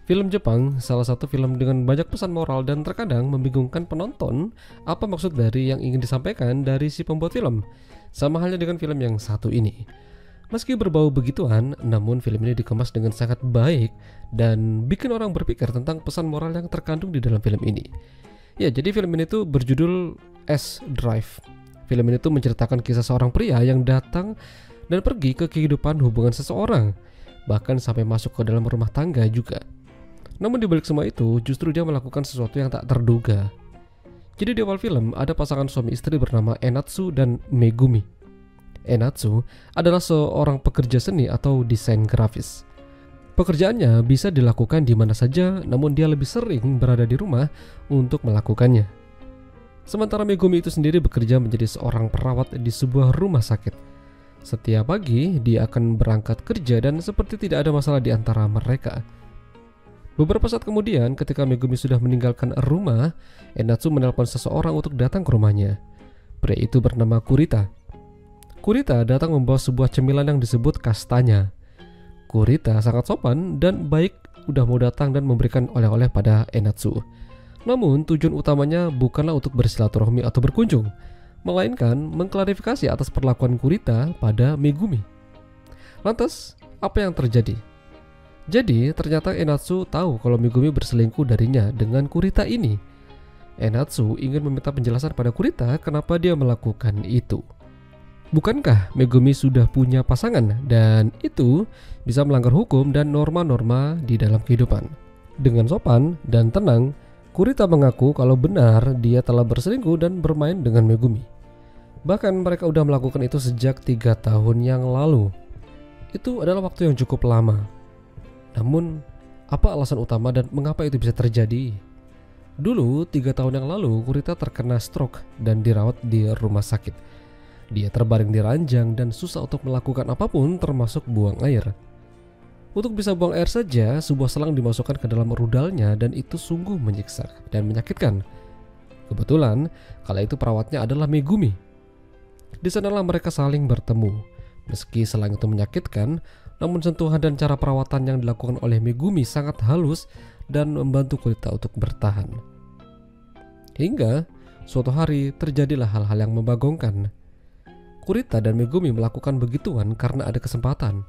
Film Jepang salah satu film dengan banyak pesan moral dan terkadang membingungkan penonton apa maksud dari yang ingin disampaikan dari si pembuat film. Sama halnya dengan film yang satu ini. Meski berbau begituan, namun film ini dikemas dengan sangat baik dan bikin orang berpikir tentang pesan moral yang terkandung di dalam film ini. Ya, jadi film ini tuh berjudul S Drive. Film ini tuh menceritakan kisah seorang pria yang datang dan pergi ke kehidupan hubungan seseorang, bahkan sampai masuk ke dalam rumah tangga juga. Namun di balik semua itu, justru dia melakukan sesuatu yang tak terduga. Jadi di awal film ada pasangan suami istri bernama Enatsu dan Megumi. Enatsu adalah seorang pekerja seni atau desain grafis. Pekerjaannya bisa dilakukan di mana saja, namun dia lebih sering berada di rumah untuk melakukannya. Sementara Megumi itu sendiri bekerja menjadi seorang perawat di sebuah rumah sakit. Setiap pagi dia akan berangkat kerja dan seperti tidak ada masalah di antara mereka. Beberapa saat kemudian, ketika Megumi sudah meninggalkan rumah, Enatsu menelpon seseorang untuk datang ke rumahnya. Pria itu bernama Kurita. Kurita datang membawa sebuah cemilan yang disebut kastanya. Kurita sangat sopan dan baik, udah mau datang dan memberikan oleh-oleh pada Enatsu. Namun tujuan utamanya bukanlah untuk bersilaturahmi atau berkunjung, melainkan mengklarifikasi atas perlakuan Kurita pada Megumi. Lantas, apa yang terjadi? Jadi ternyata Enatsu tahu kalau Megumi berselingkuh darinya dengan Kurita ini. Enatsu ingin meminta penjelasan pada Kurita kenapa dia melakukan itu. Bukankah Megumi sudah punya pasangan dan itu bisa melanggar hukum dan norma-norma di dalam kehidupan? Dengan sopan dan tenang, Kurita mengaku kalau benar dia telah berselingkuh dan bermain dengan Megumi. Bahkan mereka udah melakukan itu sejak 3 tahun yang lalu. Itu adalah waktu yang cukup lama. Namun, apa alasan utama dan mengapa itu bisa terjadi? Dulu, 3 tahun yang lalu, Kurita terkena stroke dan dirawat di rumah sakit. Dia terbaring di ranjang dan susah untuk melakukan apapun termasuk buang air. Untuk bisa buang air saja, sebuah selang dimasukkan ke dalam rudalnya dan itu sungguh menyiksa dan menyakitkan. Kebetulan, kala itu perawatnya adalah Megumi. Di sanalah mereka saling bertemu. Meski selang itu menyakitkan, namun sentuhan dan cara perawatan yang dilakukan oleh Megumi sangat halus dan membantu Kurita untuk bertahan. Hingga suatu hari terjadilah hal-hal yang membagongkan. Kurita dan Megumi melakukan begituan karena ada kesempatan.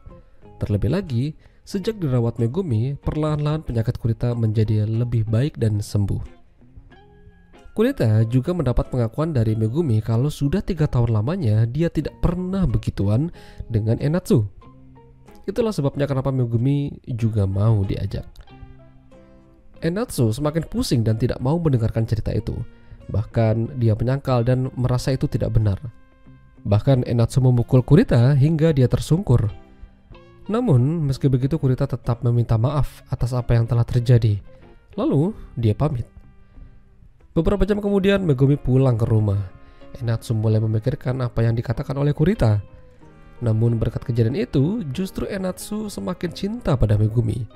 Terlebih lagi, sejak dirawat Megumi, perlahan-lahan penyakit Kurita menjadi lebih baik dan sembuh. Kurita juga mendapat pengakuan dari Megumi kalau sudah 3 tahun lamanya dia tidak pernah begituan dengan Enatsu. Itulah sebabnya kenapa Megumi juga mau diajak. Enatsu semakin pusing dan tidak mau mendengarkan cerita itu. Bahkan dia menyangkal dan merasa itu tidak benar. Bahkan Enatsu memukul Kurita hingga dia tersungkur. Namun meski begitu Kurita tetap meminta maaf atas apa yang telah terjadi. Lalu dia pamit. Beberapa jam kemudian Megumi pulang ke rumah. Enatsu mulai memikirkan apa yang dikatakan oleh Kurita. Namun berkat kejadian itu, justru Enatsu semakin cinta pada Megumi.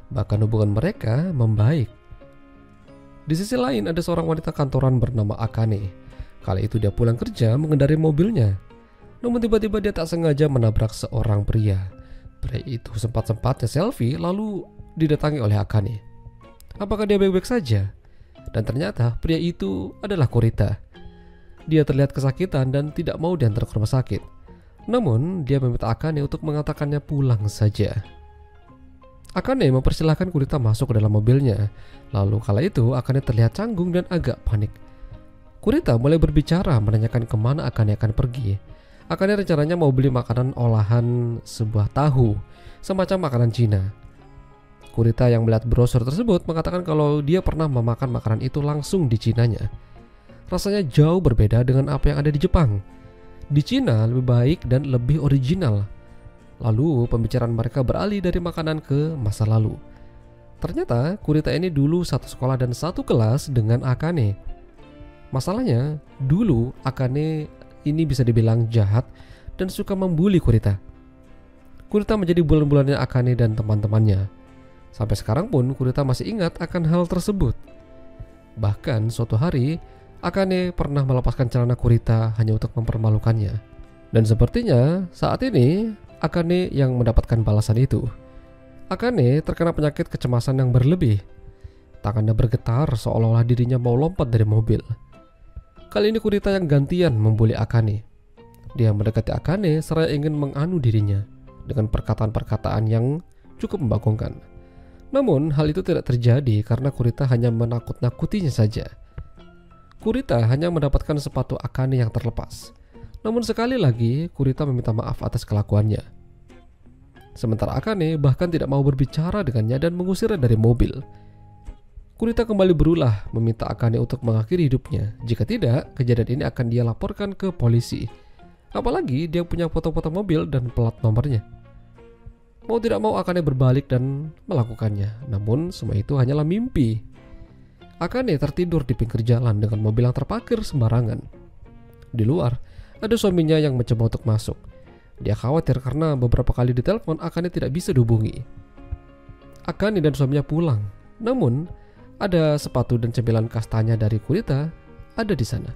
Bahkan hubungan mereka membaik. Di sisi lain ada seorang wanita kantoran bernama Akane. Kala itu dia pulang kerja mengendarai mobilnya. Namun tiba-tiba dia tak sengaja menabrak seorang pria. Pria itu sempat-sempatnya selfie lalu didatangi oleh Akane. Apakah dia baik-baik saja? Dan ternyata pria itu adalah Kurita. Dia terlihat kesakitan dan tidak mau diantar ke rumah sakit. Namun dia meminta Akane untuk mengatakannya pulang saja. Akane mempersilahkan Kurita masuk ke dalam mobilnya. Lalu kala itu Akane terlihat canggung dan agak panik. Kurita mulai berbicara menanyakan kemana Akane akan pergi. Akane rencananya mau beli makanan olahan sebuah tahu, semacam makanan Cina. Kurita yang melihat brosur tersebut mengatakan kalau dia pernah memakan makanan itu langsung di Cinanya. Rasanya jauh berbeda dengan apa yang ada di Jepang. Di Cina lebih baik dan lebih original. Lalu pembicaraan mereka beralih dari makanan ke masa lalu. Ternyata Kurita ini dulu satu sekolah dan satu kelas dengan Akane. Masalahnya dulu Akane ini bisa dibilang jahat dan suka membuli Kurita. Kurita menjadi bulan-bulannya Akane dan teman-temannya. Sampai sekarang pun Kurita masih ingat akan hal tersebut. Bahkan suatu hari Akane pernah melepaskan celana Kurita hanya untuk mempermalukannya. Dan sepertinya saat ini Akane yang mendapatkan balasan itu. Akane terkena penyakit kecemasan yang berlebih. Tangannya bergetar seolah-olah dirinya mau lompat dari mobil. Kali ini Kurita yang gantian membuli Akane. Dia mendekati Akane seraya ingin menganu dirinya dengan perkataan-perkataan yang cukup membagongkan. Namun hal itu tidak terjadi karena Kurita hanya menakut-nakutinya saja. Kurita hanya mendapatkan sepatu Akane yang terlepas. Namun sekali lagi Kurita meminta maaf atas kelakuannya. Sementara Akane bahkan tidak mau berbicara dengannya dan mengusirnya dari mobil. Kurita kembali berulah meminta Akane untuk mengakhiri hidupnya. Jika tidak, kejadian ini akan dia laporkan ke polisi. Apalagi dia punya foto-foto mobil dan plat nomornya. Mau tidak mau Akane berbalik dan melakukannya. Namun semua itu hanyalah mimpi. Akane tertidur di pinggir jalan dengan mobil yang terparkir sembarangan. Di luar, ada suaminya yang mencoba untuk masuk. Dia khawatir karena beberapa kali ditelepon Akane tidak bisa dihubungi. Akane dan suaminya pulang. Namun, ada sepatu dan cemilan kastanya dari Kurita ada di sana.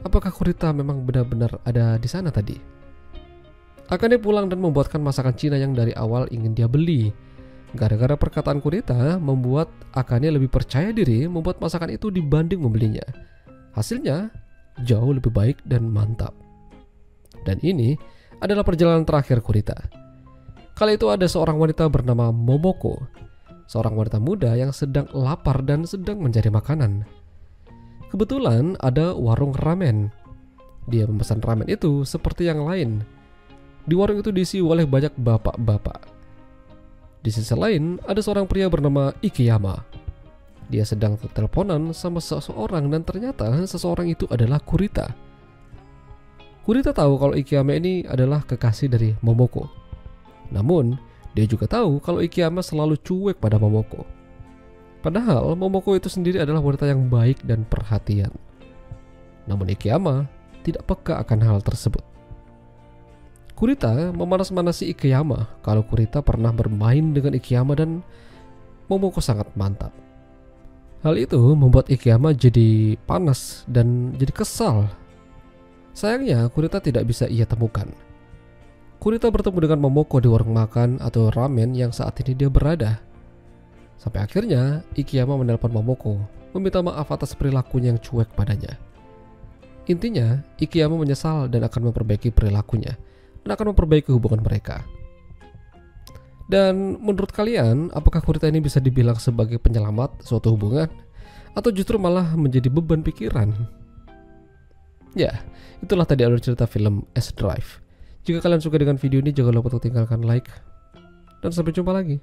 Apakah Kurita memang benar-benar ada di sana tadi? Akane pulang dan membuatkan masakan Cina yang dari awal ingin dia beli. Gara-gara perkataan Kurita membuat Akane lebih percaya diri membuat masakan itu dibanding membelinya. Hasilnya jauh lebih baik dan mantap. Dan ini adalah perjalanan terakhir Kurita. Kala itu ada seorang wanita bernama Momoko, seorang wanita muda yang sedang lapar dan sedang mencari makanan. Kebetulan ada warung ramen. Dia memesan ramen itu seperti yang lain. Di warung itu diisi oleh banyak bapak-bapak. Di sisi lain ada seorang pria bernama Ikeyama. Dia sedang teleponan sama seseorang dan ternyata seseorang itu adalah Kurita. Kurita tahu kalau Ikeyama ini adalah kekasih dari Momoko. Namun, dia juga tahu kalau Ikeyama selalu cuek pada Momoko. Padahal Momoko itu sendiri adalah wanita yang baik dan perhatian. Namun Ikeyama tidak peka akan hal tersebut. Kurita memanas-manasi Ikeyama kalau Kurita pernah bermain dengan Ikeyama dan Momoko sangat mantap. Hal itu membuat Ikeyama jadi panas dan jadi kesal. Sayangnya Kurita tidak bisa ia temukan. Kurita bertemu dengan Momoko di warung makan atau ramen yang saat ini dia berada. Sampai akhirnya Ikeyama menelpon Momoko meminta maaf atas perilakunya yang cuek padanya. Intinya Ikeyama menyesal dan akan memperbaiki perilakunya dan akan memperbaiki hubungan mereka. Dan menurut kalian, apakah Kurita ini bisa dibilang sebagai penyelamat suatu hubungan atau justru malah menjadi beban pikiran? Ya, itulah tadi alur cerita film S Drive. Jika kalian suka dengan video ini, jangan lupa untuk tinggalkan like. Dan sampai jumpa lagi.